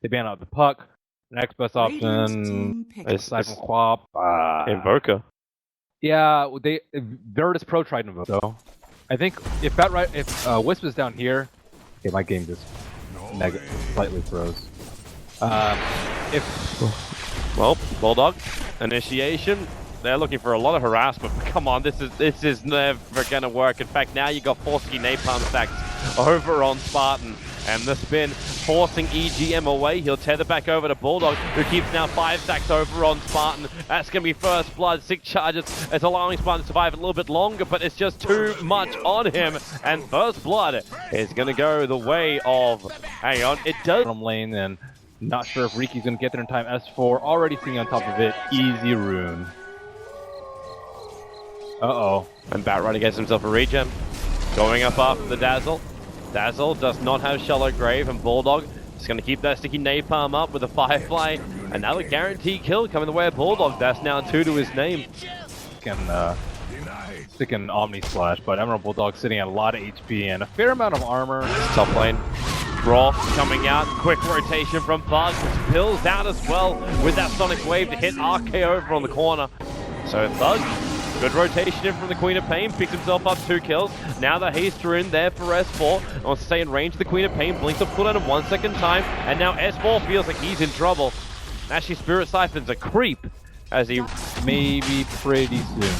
They ban out the puck. Next best option is Siphon Quap. Invoker. Yeah, Veritas Pro tried Invoker. So I think if Wisp is down here, okay, my game just slightly froze. Well, Bulldog initiation. They're looking for a lot of harassment. Come on, this is never gonna work. In fact, now you got 4 ski napalm stacks over on Spartan. And the spin forcing EGM away. He'll tether back over to Bulldog, who keeps now 5 stacks over on Spartan. That's going to be first blood. 6 charges. It's allowing Spartan to survive a little bit longer, but it's just too much on him. And first blood is going to go the way of... Hang on, it does... From lane, and not sure if Riki's going to get there in time. S4 already seeing on top of it. Easy rune. Uh-oh. And Batrider gets himself a regen. Going up after the Dazzle. Dazzle does not have Shallow Grave, and Bulldog is going to keep that sticky napalm up with a Firefly. Another guaranteed kill coming the way of Bulldog. That's now 2 to his name. Sticking Omni Splash, but AdmiralBulldog sitting at a lot of HP and a fair amount of armor. Top lane. Roth coming out. Quick rotation from Thug. Pills out as well with that Sonic Wave to hit Akke over on the corner. So Thug. Good rotation in from the Queen of Pain, picks himself up 2 kills. Now the haste are in there for S4. Wants to stay in range of the Queen of Pain, blinks up cooldown in 1 second time, and now S4 feels like he's in trouble. Actually, Spirit Siphon's a creep as he maybe pretty soon.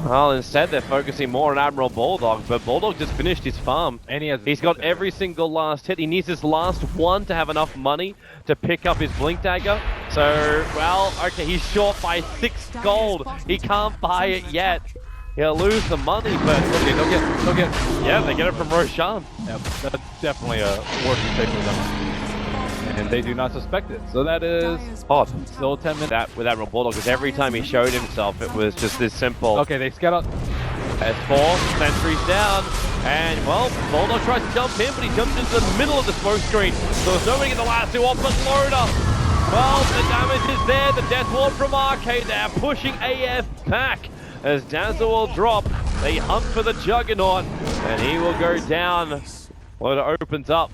Well, instead they're focusing more on AdmiralBulldog, but Bulldog just finished his farm. And he's got every single last hit. He needs his last one to have enough money to pick up his Blink Dagger. So, well, okay, he's short by 6 gold. He can't buy it yet. He'll lose the money, but they'll get. Yeah, they get it from Roshan. Yeah, that's definitely a worse mistake for them. And they do not suspect it. So that is odd. Still 10 minutes. That with AdmiralBulldog, because every time he showed himself, it was just this simple. Okay, they scout out. S4, sentries down, and well, Bulldog tries to jump in, but he jumps into the middle of the smoke screen. So there's nobody in the last 2 off, but Loda. Well, the damage is there. The death ward from Akke. They're pushing AF back as Dazzle will drop. They hunt for the Juggernaut, and he will go down. Loda opens up.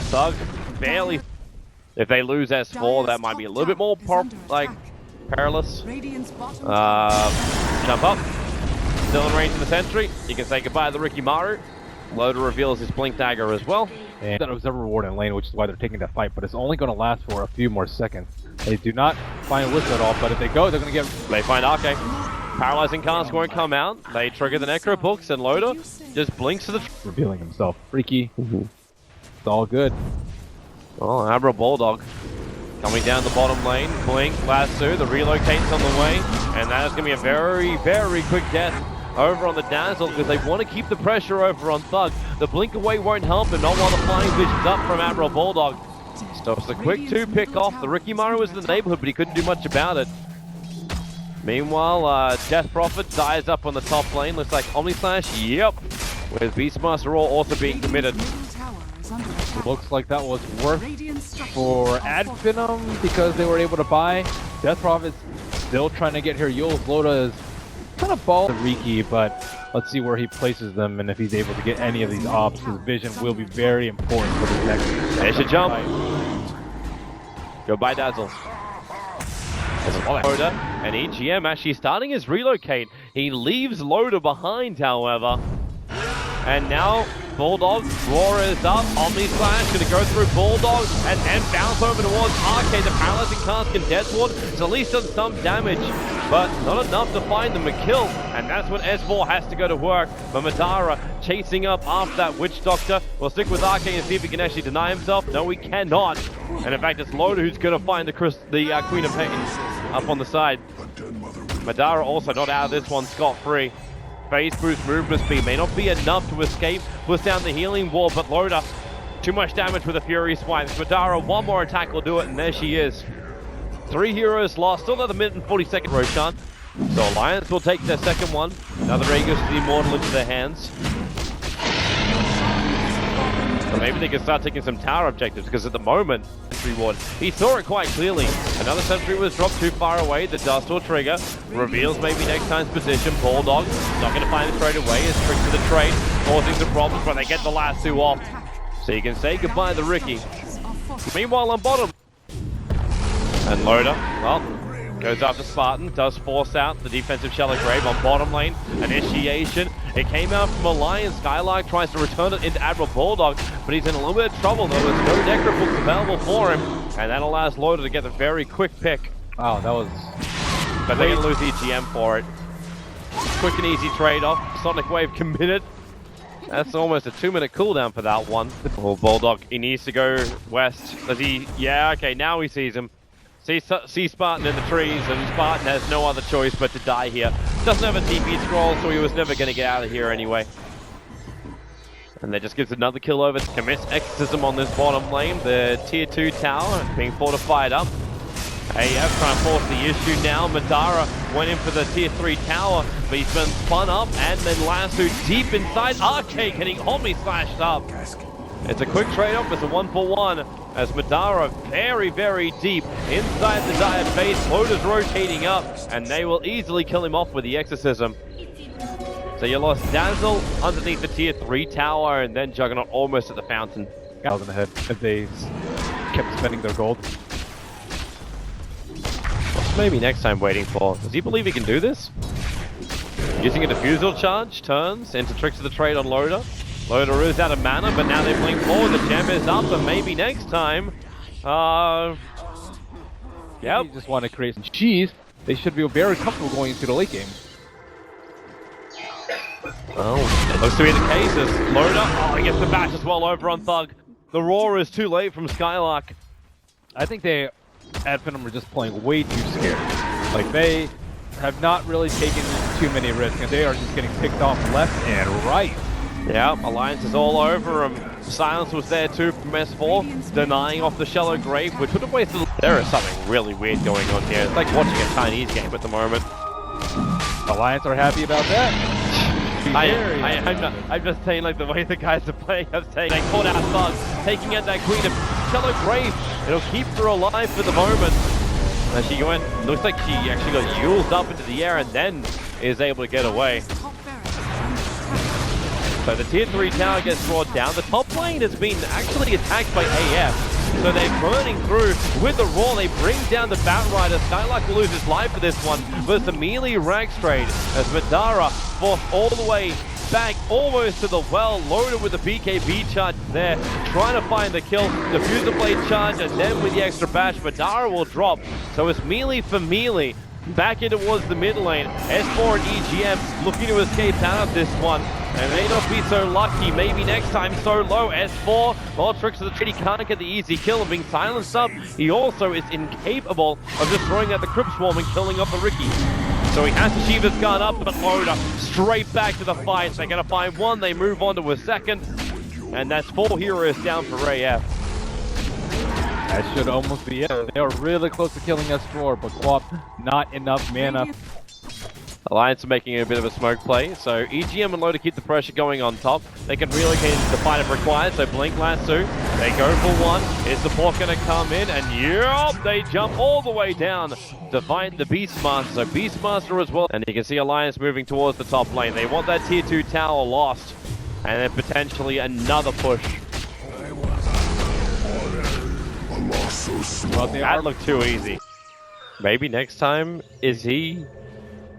Thug barely. If they lose S4, that might be a little bit more perilous. Jump up. Still in range of the sentry. You can say goodbye to the Rikimaru. Loda reveals his Blink Dagger as well. And that was a reward in lane, which is why they're taking that fight, but it's only going to last for a few more seconds. They do not find Wisp at all, but if they go, they're going to get... They find Akke. Paralyzing Cask won't come out. They trigger the Necro Books, and Loda just blinks to the... Revealing himself. Freaky. It's all good. Well, AdmiralBulldog coming down the bottom lane. Blink, lasso, the relocate's on the way, and that is going to be a very, very quick death over on the Dazzle because they want to keep the pressure over on Thug. The blink away won't help him, not while the flying vision's up from AdmiralBulldog. Stops the quick 2 pick off. The Rikimaru was in the neighborhood, but he couldn't do much about it. Meanwhile, Death Prophet dies up on the top lane. Looks like Omni Slash, yep, with Beastmaster Roar also being committed. Looks like that was worth for FINEM because they were able to buy. Death Prophet's still trying to get here. Yule's Loda is kind of ball to Riki, but let's see where he places them and if he's able to get any of these ops. His vision will be very important for the next. They should jump. Goodbye, Dazzle. Loda and EGM actually starting his relocate. He leaves Loda behind, however. And now Bulldog, Roar is up, Omni Slash gonna go through Bulldog and bounce over towards Akke. The Paralyzing Cask and Death Ward has at least done some damage, but not enough to find them a kill. And that's when S4 has to go to work. But Madara chasing up after that Witch Doctor. We'll stick with Akke and see if he can actually deny himself. No, he cannot. And in fact, it's Loda who's gonna find the Queen of Pain up on the side. Madara also not out of this one scot-free. Phase boost movement speed may not be enough to escape, push down the healing wall, but Loda, too much damage with a Fury Swipe. Madara, one more attack will do it, and there she is. 3 heroes lost, still another minute and 40 seconds, Roshan. So Alliance will take their second one. Another Aegis of the Immortal into their hands. So maybe they can start taking some tower objectives, because at the moment, Sentry Ward, he saw it quite clearly. Another Sentry was dropped too far away, the dust will trigger, reveals maybe next time's position. Bulldog, not going to find it straight away, is tricked to the trade, causing some problems, but they get the last 2 off. So you can say goodbye to Ricky. Meanwhile on bottom. And Loda, well, goes after Spartan, does force out the defensive Shallow Grave on bottom lane. Initiation. It came out from Alliance. Skylark tries to return it into AdmiralBulldog, but he's in a little bit of trouble though. There's no Necropools available for him, and that allows Loda to get a very quick pick. Wow, that was... But they're going to lose EGM for it. Quick and easy trade-off. Sonic Wave committed. That's almost a 2-minute cooldown for that one. Oh, Bulldog, he needs to go west. Does he? Yeah, okay, now he sees him. See Spartan in the trees, and Spartan has no other choice but to die here. Doesn't have a TP scroll, so he was never going to get out of here anyway. And that just gives another kill over. Commits Exorcism on this bottom lane. The tier 2 tower being fortified up. AF trying to force the issue now. Madara went in for the tier 3 tower, but he's been spun up and then lassoed deep inside. Akke getting Omni slashed up. It's a quick trade-off. It's a 1-for-1 as Madara very, very deep inside the Dire base. Loda's rotating up, and they will easily kill him off with the Exorcism. So you lost Dazzle underneath the tier 3 tower, and then Juggernaut almost at the fountain. Got in the head as they kept spending their gold. What's maybe next time waiting for? Does he believe he can do this? Using a diffusal charge, turns into Tricks of the Trade on Loda. Loda is out of mana, but now they're playing forward. The gem is up, and maybe next time. Yep. They just want to create some cheese. They should be very comfortable going into the late game. Oh, it looks to be the case as Loda, he gets the bash as well over on Thug. The roar is too late from Skylark. I think they, at FINEM, were just playing way too scared. Like, they have not really taken too many risks, and they are just getting picked off left and right. Yeah, Alliance is all over him. Silence was there too from S4, denying off the Shallow Grave, which would have wasted. There is something really weird going on here. It's like watching a Chinese game at the moment. Alliance are happy about that. I'm just saying, like, the way the guys are playing, I'm saying they caught out Thug, taking out that Queen of Shallow Grave. It'll keep her alive for the moment. And she went, looks like she actually got Yules up into the air and then is able to get away. So the tier 3 tower gets brought down. The top lane has been actually attacked by AF. So they're burning through with the roar. They bring down the Batrider. Skylark will lose his life for this one. But it's a melee rags trade as Madara forced all the way back almost to the well. Loaded with the BKB charge there. Trying to find the kill. Diffuser blade charge, and then with the extra bash, Madara will drop. So it's melee for melee. Back in towards the mid lane. S4 and EGM looking to escape out of this one. And may not be so lucky. Maybe next time so low. S4, well, Tricks of the Trade, he can't get the easy kill and being silenced up. He also is incapable of just throwing out the Crypt Swarm and killing off the Ricky. So he has to sheave his gun up, but Loda straight back to the fight. They're going to find one. They move on to a second. And that's 4 heroes down for AF. That should almost be it. They are really close to killing S4, but Quap, not enough mana. Alliance are making a bit of a smoke play, so EGM and Loda keep the pressure going on top. They can relocate into the fight if required, so Blink Lasso, they go for one. Is support going to come in? And yup, they jump all the way down to find the Beastmaster. So Beastmaster as well. And you can see Alliance moving towards the top lane. They want that tier 2 tower lost, and then potentially another push. Well, that looked too easy. Maybe next time, is he...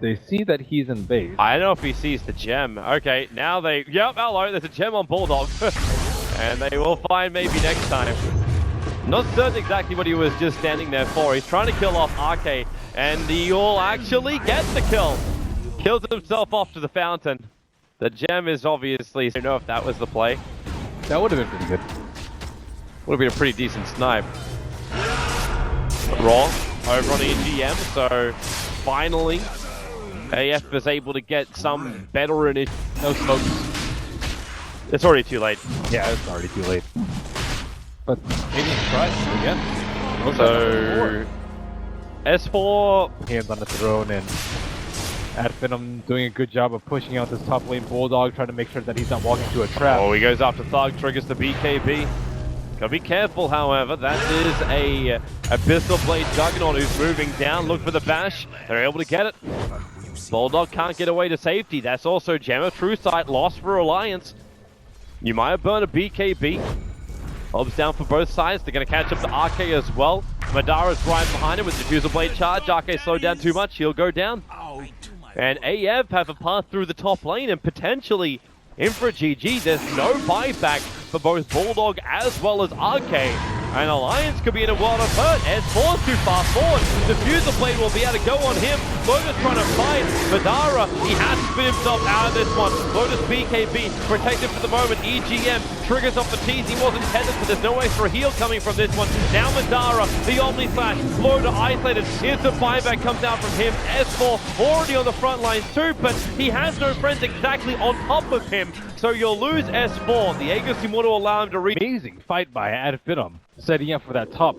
They see that he's in base. I don't know if he sees the gem. Okay, now they... Yep, hello, there's a gem on Bulldog. And they will find maybe next time. Not certain exactly what he was just standing there for. He's trying to kill off Akke, and he will actually get the kill. Kills himself off to the fountain. The gem is obviously... I don't know if that was the play. That would have been pretty good. Would have been a pretty decent snipe. Raw over on EGM, so finally AF is able to get some better in it. No smokes. It's already too late. Yeah, it's already too late. But maybe try it again. So S4 hands on the throne, and at FINEM doing a good job of pushing out this top lane Bulldog, trying to make sure that he's not walking into a trap. Oh, he goes after Thug, triggers the BKB. Gotta be careful, however. That is a Abyssal Blade Juggernaut who's moving down. Look for the bash. They're able to get it. Bulldog can't get away to safety. That's also Gem of True Sight lost for Alliance. You might have burned a BKB. Obs down for both sides. They're going to catch up to Akke as well. Madara's right behind him with Diffuser Blade charge. Akke slowed down too much. He'll go down. And AF have a path through the top lane and potentially in for a GG. There's no buyback for both Bulldog as well as Akke. And Alliance could be in a world of hurt. S4's too far forward. Diffuser Blade will be able to go on him. Loda's trying to fight Madara. He has to spin himself out of this one. Loda's BKB protected for the moment. EGM triggers off the tease. He wasn't tethered, so there's no extra heal coming from this one. Now Madara, the Omni Slash. Loda isolated. Here's the buyback comes out from him. S4 already on the front line too, but he has no friends exactly on top of him. So you'll lose S4. The Aegis team want to allow him to reach. Amazing fight by FINEM, setting up for that top.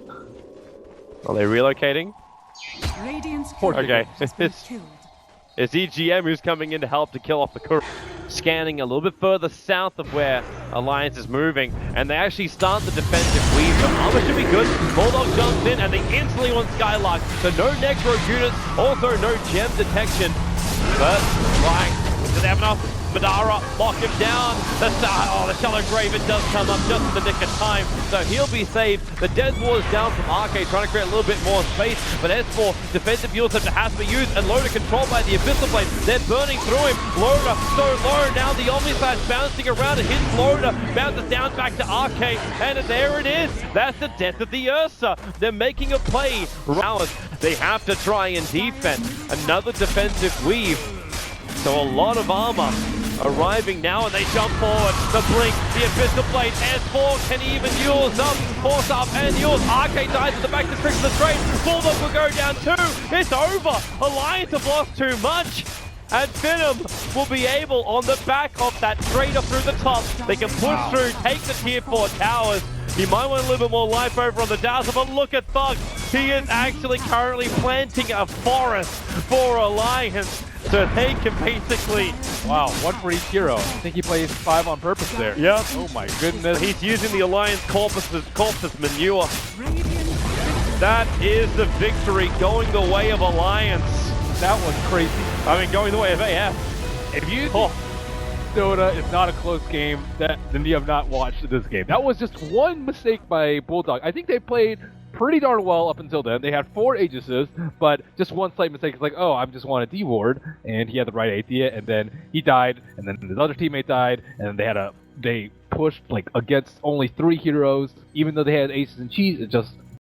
Are they relocating? Okay. It's EGM who's coming in to help to kill off the Kuro. Scanning a little bit further south of where Alliance is moving, and they actually start the defensive weave. The armor should be good. Bulldog jumps in, and they instantly want Skylark. So no Necro units, also no gem detection. But, do they have enough? Madara, lock him down. The shallow grave, it does come up just in the nick of time. So he'll be saved. The Death Wall is down from Akke, trying to create a little bit more space. But S4, defensive heal attempt has to be used, and Loda controlled by the Abyssal Blade. They're burning through him. Loda so low. Now the Omni Slash bouncing around. It hits Loda, bounces down back to Akke, and there it is. That's the death of the Ursa. They're making a play. They have to try and defend. Another defensive weave. So a lot of armor arriving now, and they jump forward. The blink, the Abyssal Blade, S4 can even use up, force up and use. Akke dies at the back to tricks the trade. Bulldog will go down too. It's over. Alliance have lost too much. And FINEM will be able, on the back of that trader through the top, they can push through, take the tier 4 towers. He might want a little bit more life over on the Dazzle, but look at Thug. He is actually currently planting a forest for Alliance. So they can basically... Wow, one for each hero. I think he plays 5 on purpose there. Yep. Oh my goodness. He's using the Alliance corpus as manure. That is the victory going the way of Alliance. That was crazy. I mean, going the way of AF. If you think Dota is not a close game, then you have not watched this game. That was just one mistake by Bulldog. I think they played pretty darn well up until then. They had 4 Aegises, but just one slight mistake. It's like, oh, I just want a D-ward, and he had the right idea, and then he died, and then his other teammate died, and they pushed like against only 3 heroes, even though they had aces and cheese. It just